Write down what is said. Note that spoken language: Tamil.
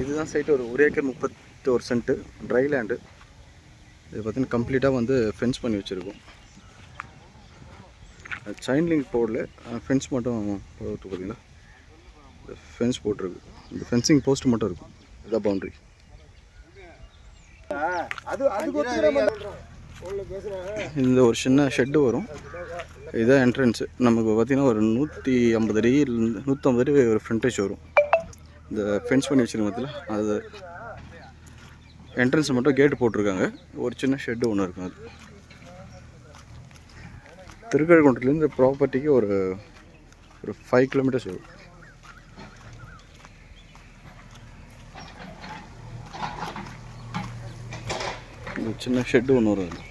இதுதான் சைட்டு. ஒரு ஏக்கர் 31 சென்ட்டு ட்ரை லேண்டு. இது பார்த்தீங்கன்னா கம்ப்ளீட்டாக வந்து ஃபென்ஸ் பண்ணி வச்சுருக்கோம். செயின் லிங்க் போடல, ஃபென்ஸ் மட்டும் போட்டு பார்த்தீங்களா, ஃபென்ஸ் போட்டிருக்கு. இந்த ஃபென்சிங் போஸ்ட் மட்டும் இருக்கும். இதுதான் பவுண்ட்ரி. இந்த ஒரு சின்ன ஷெட்டு வரும். இதுதான் என்ட்ரன்ஸு. நமக்கு பார்த்திங்கன்னா ஒரு 150 அடி 150 அடி ஒரு ஃப்ரண்டேஜ் வரும். இந்த ஃபென்ஸ் பண்ணி வச்சுருக்கோம் பார்த்தீங்களா, அது என்ட்ரன்ஸ் மட்டும் கேட்டு போட்டிருக்காங்க. ஒரு சின்ன ஷெட்டு ஒன்று இருக்கும். அது திருக்கழுக்குன்றத்துலேருந்து ப்ராப்பர்ட்டிக்கு ஒரு 5 கிலோமீட்டர்ஸ் வரும். சின்ன ஷெட்டு ஒன்று வரும்.